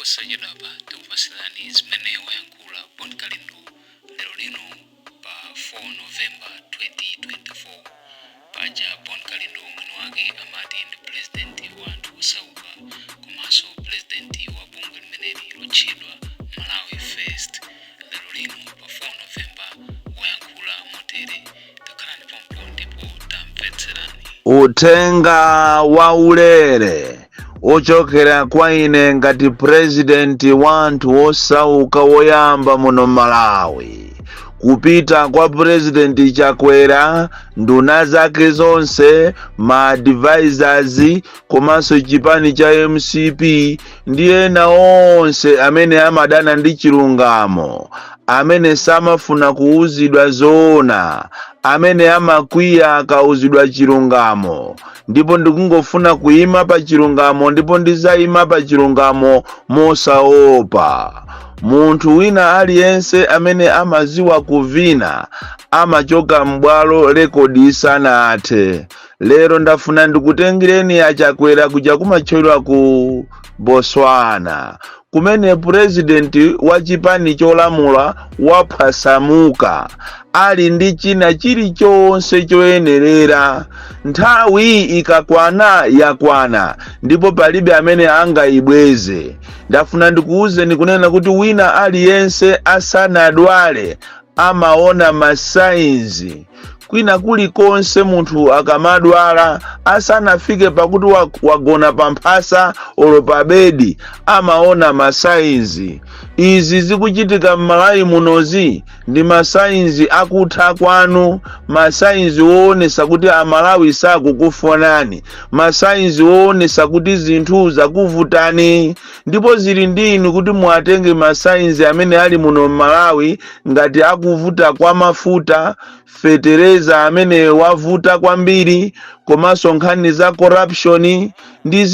posa jedapa tikupasilani zimene Wang'Alura Bon Kalindo lero lino pa 4 November 2024 paja Bon Kalindo mwini wake amati ndi president wa anthu osauka komanso president wa bunge limeneli lotchedwa Malawi First. Lero lino pa 4 November Wang'Alura motere takhalani pompo ndipo tamvetserani. Utenga wa ulere ochokera kwa ine ngati president wa anthu osauka woyamba muno Malawi, kupita kwa president Chakwera, nduna zake zonse, ma advisors komanso chipani cha MCP ndi ena onse amene amadana ndi chilungamo, amene samafuna kuuzidwa zoona, amene amakwiya akauzidwa chilungamo. Ndipo ndikungofuna kuima pa chilungamo, ndipo ndizayima pa chilungamo mosaopa. Munthu wina aliyense amene amaziwa kuvina amachoka mbwalo rekodi isanathe. Lero ndafuna ndikutengireni Achakwera kuja kumatchedwa ku Botswana, kumene president wa chipani cholamula waphasamuka ali ndi china chilichonse choyenerera. Nthawi ikakwana yakwana, ndipo palibe amene angayibweze. Ndafuna ndikuuzeni kunena kuti wina aliyense asanadwale amaona masainzi. Kwina kulikonse munthu akamadwala asanafike pakuti wagona pamphasa olo pa bedi amaona masainzi. Izi zikuchitika m'Malawi munozi ndi masainzi akutha kwanu, masainzi woonesa kuti Amalawi sakukufunani, masainzi woonesa kuti zinthu zakuvutani. Ndipo zili ndi inu kuti muatenge masainzi amene ali muno Malawi, ngati akuvuta kwa mafuta, fetereza amene wavuta kwambiri, komanso nkhani za corruption ndi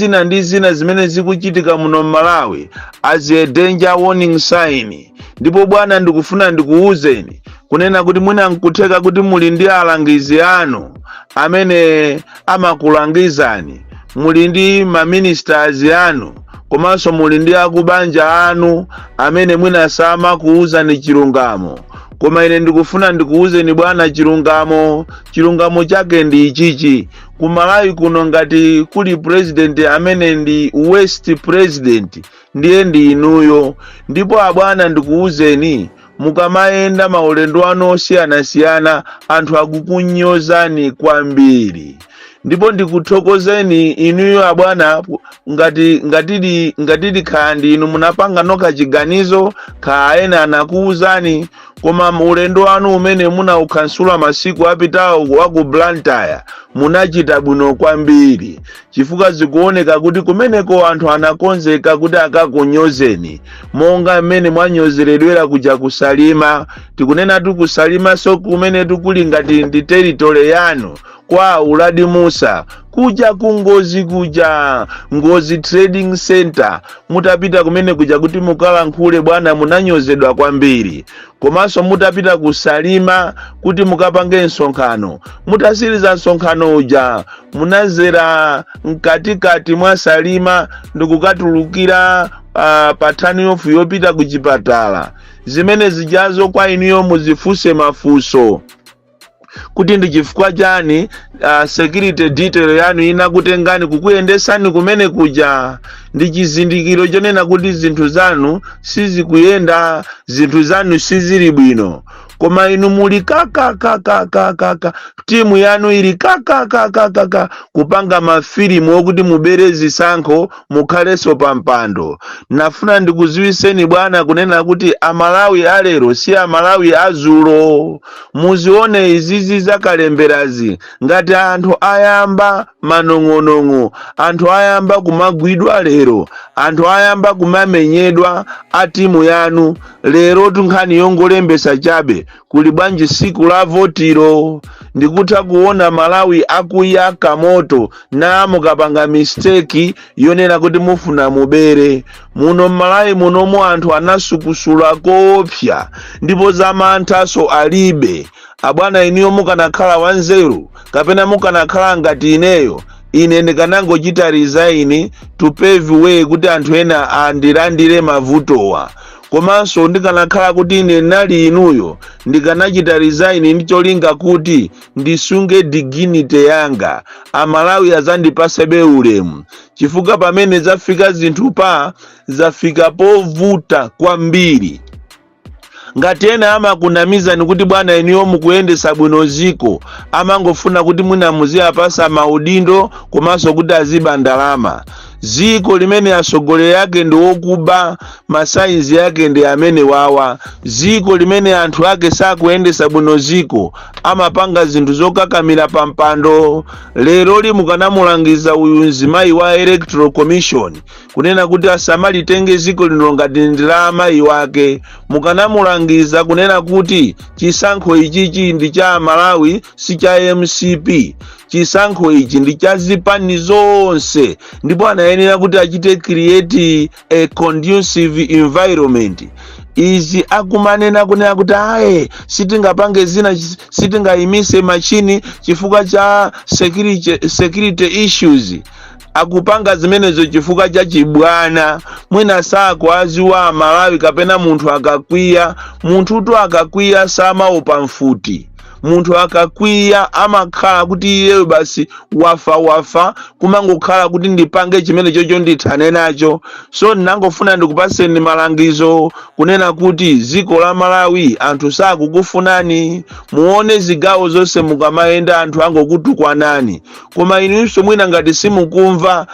zina zimene zikuchitika muno Malawi as a danger warning sign. Ndipo bwana ndikufuna ndikuuzeni kunena kuti mwina nkutheka kuti muli ndi alangizi anu amene amakulangizani, muli ndi ma ministers anu, komanso muli ndi akubanja anu amene mwina samakuuzani chilungamo. Koma ine ndikufuna ndikuuzeni bwana, chilungamo chake ndi ichichi. Ku Malawi kuno ngati kuli president amene ndi West president, ndiye ndi inuyo. Ndipo abwana ndikuuzeni, mukamayenda maulendo anu osiyanasiyana anthu akukunyozani kwambiri. Ndipo ndikuthokozeni inuyo abwana, ngati khandi inu munapanga noka chiganizo kaena anakuuzani, koma ulendo wanu umene munaukhansula masiku apitawo wa ku Blantyre munachita bwino kwambiri, chifukwa zikuoneka kuti kumeneko anthu anakonzeka kuti akakunyozeni monga mmene mwanyozeredwera kuja kusalima. Tikunena kusalima so kumene tukuli ngati ndi territory yanu kwa Uladi Musa, kuja kungozi, kuja Ngozi Trading Center, mutapita kumene kuja kuti mukalankhule bwana munanyozedwa kwambiri. Komanso mutapita kusalima kuti mukapange nsonkhano, mutasiriza nsonkhano uja munazera mkatikati mwa salima ndikukatulukira pa turn-off yopita kuchipatala. Zimene zijazo kwa inuyo muzifuse mafuso kuti ndi chifukwa chani security detail yanu inakutengani kukuyendesani kumene kuja. Ndi chizindikiro chonena kuti zinthu zanu sizikuyenda, zinthu zanu sizili bwino. Koma inu muli kaka timu yanu ili kaka kupanga mafilimu okuti mubere zisankho mukhalenso pa mpando. Nafuna ndikuziwiseni bwana kunena kuti Amalawi alero si Amalawi azulo. Muzione izizi zakalemberazi ngati anthu ayamba manong'onong'o, anthu ayamba kumagwidwa lero, anthu ayamba kumamenyedwa a timu yanu. Lero tunkhani yongolembesa chabe kuli bwanji siku la votiro. Ndikutha kuona Malawi akuyaka moto na mukapanga mistake yonena kuti mufuna mubere. Muno Malawi munomo anthu anasukusula koopsa, ndipo zamanthaso alibe. Abwana iniyo mukanakhala wanzeru kapena mukanakhala ngati ineyo, ine ndikanangochita resign to pave way kuti anthu ena andilandire mavutowa. Komanso ndikanakhala kuti ine nali inuyo ndikanachita resign ndi cholinga kuti ndisunge dignity yanga, Amalawi azandipasebe ulemu, chifukwa pamene zafika zinthu zafika povuta kwambiri. Ngati ena amakunamiza ni kuti bwana iniyo mukuyendesa bwino ziko, amangofuna kuti mwina muziyapasa maudindo komanso kuti aziba ndalama. Ziko limene asogolero yake ndi wokuba, masaizi yake ndi amene wawa. Ziko limene anthu ake sakuyendesa bwino ziko, amapanga zinthu zokakamira pampando. Lero mukanamulangiza uyu mzimayi wa Electoral Commission kunena kuti asamalitenge ziko lino ngati ndila amayi wake. Mukanamulangiza kunena kuti chisankho ichichi ndi cha Malawi si cha MCP. Chisankho ichi ndi cha zipani zonse, ndipo anayenera kuti achite create a conducive environment. Izi akumanena kunena kuti sitingapange zina, sitingayimise machini chifukwa cha security issues. Akupanga zimenezo chifukwa cha chibwana. Mwina sako aziwa Malawi kapena munthu akakwiya, munthu akakwiya samaopa mfuti. Munthu akakwiya amakhala kuti iye basi wafa kumangokhala kuti ndipange chimene chocho ndithane nacho. So ndinangofuna ndikupaseni malangizo kunena kuti ziko la Malawi anthu sakukufunani. Muone zigawo zonse mukamayenda anthu angokutukwanani. Koma inunso mwina ngati simukumva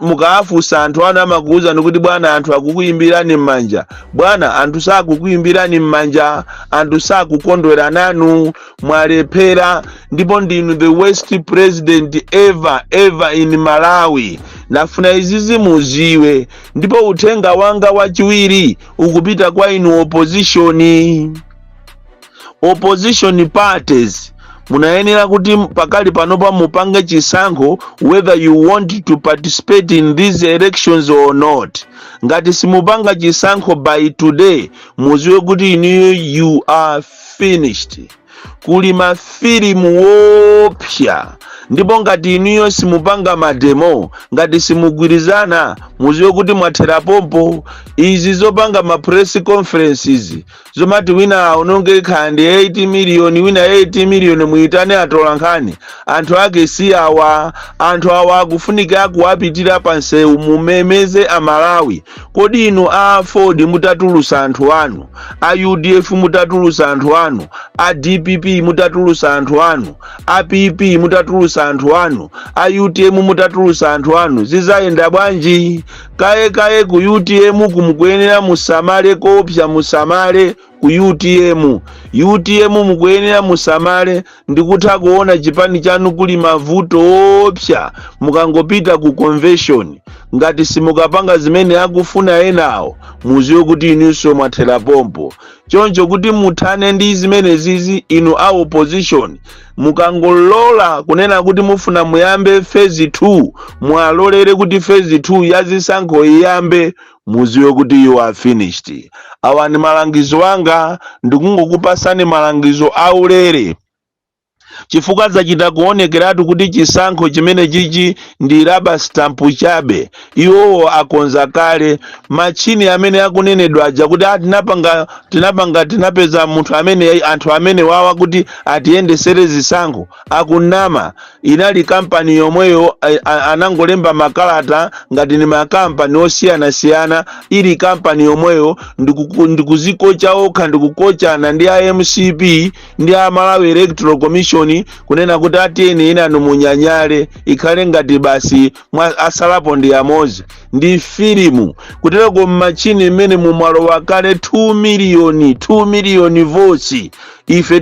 mukaafusa anthu anu amakuuza kuti bwana anthu akukuyimbirani m'manja. Bwana anthu sakukuyimbirani m'manja, anthu sakukondwera nanu, mwalephera, ndipo ndinu the worst president ever in Malawi. Nafuna izizi muziwe, ndipo uthenga wanga wachiwiri ukupita kwa inu opposition parties. Munayenera kuti pakali panopa mupange chisankho whether you want to participate in these elections or not. Ngati simupanga chisankho by today, muziwe kuti you are finished. Kuli mafilimu wopya, ndipo ngati inuyo simupanga mademo, ngati simugwirizana, muziwe kuti mwathera pompo. Izi zopanga ma press conferences zomati wina unonge khandi 80 million, wina 80 million muitane atola nkhani, anthu ake si awa. Anthu awa akufunika akuwapitira pansewu mumemeze Amalawi. Kodi inu Ford mutatulusa anthu anu, UDF mutatulusa anthu anu, DPP mutatulusa anthu anu, PP mutatulusa anthu anu, UTM mutatulusa anthu anu, zizayenda bwanji? Kaye ku UTM kumukuyenera musamale kopya, musamale ku UTM mukuyenera musamale. Ndikutha kuona chipani chanu kuli mavuto opya mukangopita ku convention. Ngati simukapanga zimene akufuna enawo, muziwe kuti inunso mwathera pompo. Choncho kuti muthane ndi zimene zizi inu opposition, mukangolola kunena kuti mufuna muyambe phase 2, mwalolere kuti phase 2 yazisankho iyambe, muziwe kuti you are finished. Awa ni malangizo wanga, ndikungokupasani malangizo aulere. Chifukwa zachita kuonekeratu kuti chisankho chimene chichi ndi rubber stamp chabe. Iwo akonza kale machini amene akunenedwa aja kuti tinapeza munthu amene anthu amene wawa kuti atiyendesere zisankho akunama. Inali kampani yomweyo anangolemba makalata ngati ni makampani osiyana ili kampani yomweyo ndikuzikocha okha, ndikukochana ndi MCP ndi Malawi Electoral Commission kunena kuti atiyeni inanu munyanyale ikhale ngati basi asalapo ndi amozi. Ndi filimu kutereko mmachini imene mumwalowa kale 2 million votes. Ife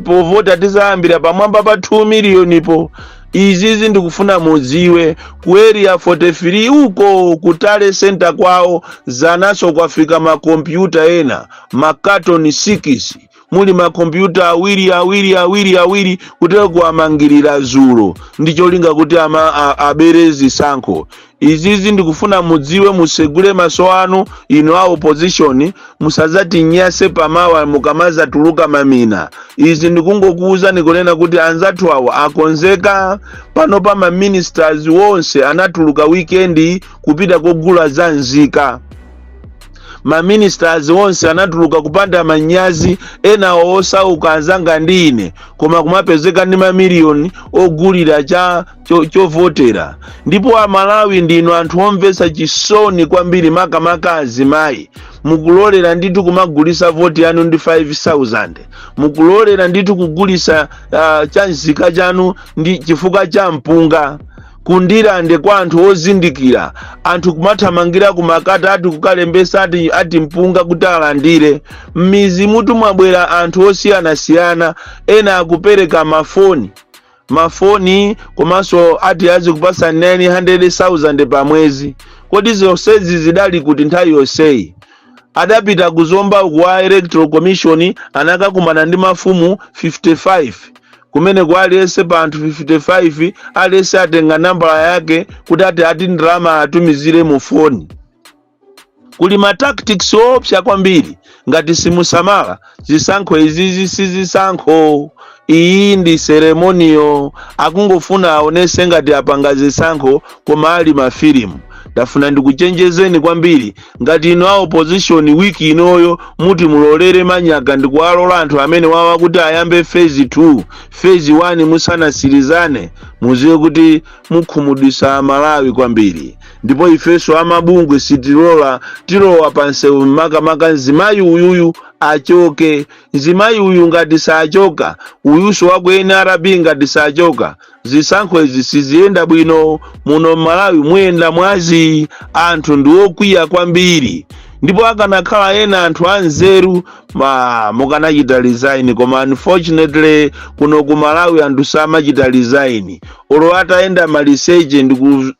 povota tizayambira pamwamba pa 2 million po. Izizi ndikufuna muziwe ku area 43 uko kutale center kwawo zanaso kwafika makompyuta ena makaton 6. Muli makompyuta awiri kutero kuamangirira zulo. Ndicholinga kuti abere zisankho. izizi ndikufuna mudziwe, musegule maso anu inu a opposition, musazati nyase pamawa mukamaza tuluka mamina. Izi ndikungokuuza nikunena kuti anzathu awo akonzeka pano pa maministers wonse anatuluka weekend kupita kogula za nzika. Maministers wonse anatuluka kupanda manyazi, ena osauka anzanga ndine, koma kumapezeka ndi mamiliyoni ogulira chovotera. Ndipo Amalawi ndino anthu omvetsa chisoni kwambiri, makamaka azimayi. Mukulolera ndithu kumagulisa voti yanu ndi 5,000, mukulolera ndithu kugulisa chanzika chanu ndi chifukwa cha mpunga. Kundilande kwa anthu ozindikira, anthu kumathamangira kumakata ati kukalembesa ati mpunga kuti alandire. M'mizi mutu mwabwera anthu osiyanasiyana, ena akupereka mafoni komanso ati azikupasa 900,000 pa mwezi. Kodi zonsezi zidali kuti nthawi yonseyi? Adapita kuzomba kwa electoral commission, anakakumana ndi mafumu 55. Kumene kwa alese pa anthu 55, alese atenga nambala yake kuti ati ndalama atumizire mu foni. Kuli ma tactics opsa kwambiri, ngati simusamala zisankho izizi sizisankho. Iyi ndi ceremonial, akungofuna aonese ngati apanga zisankho koma ali mafilimu. Ndafuna ndikuchenjezeni kwambiri, ngati ino a opposition wiki inoyo muti mulolere manyaka ndikuwalola anthu amene wawa kuti ayambe phase 2, phase 1 musanasirizane, muziwe kuti mukhumudwisa Amalawi kwambiri. Ndipo ifeso amabungwe sitilola, tilowa pansewu makamaka nzimayi uyuyu achoke. Nzimayi uyu ngati sachoka, uyuso wako NRB ngati sachoka, zisankho izi siziyenda bwino. Muno Malawi muyenda mwazi, anthu ndi okwiya kwambiri. Ndipo akanakhala ena anthu anzeru mukanachita resign, koma unfortunately kuno ku Malawi anthu samachita resign. Olo ataenda maliseche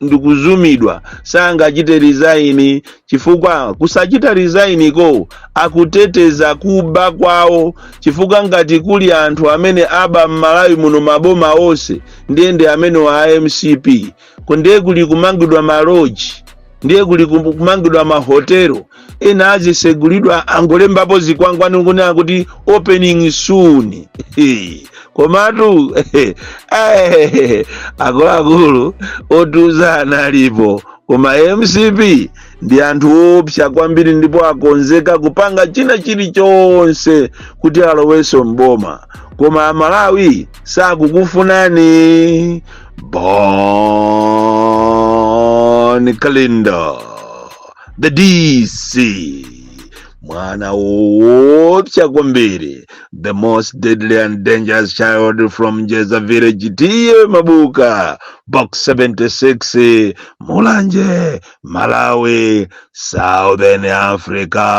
ndikuzumidwa sangachite resign, chifukwa kusachita resign ko akuteteza kuba kwawo. Chifukwa ngati kuli anthu amene aba m'Malawi muno maboma onse ndiye amene wa MCP, kundiye kuli kumangidwa maloji, ndiye kuli kumangidwa mahotelo, ena azisegulidwa angolembapo zikwangwani kunena kuti opening soon. Komatu akuluakulu otuzana alipo, koma MCP ndi anthu opsa kwambiri, ndipo akonzeka kupanga china chilichonse kuti aloweso mboma. Koma Amalawi sakukufunani. Born Kalindo, the DC, mwana wopsa kwambiri, the most deadly and dangerous child from Jeza village, tiye Mabuka, box 76, Mulanje, Malawi, Southern Africa.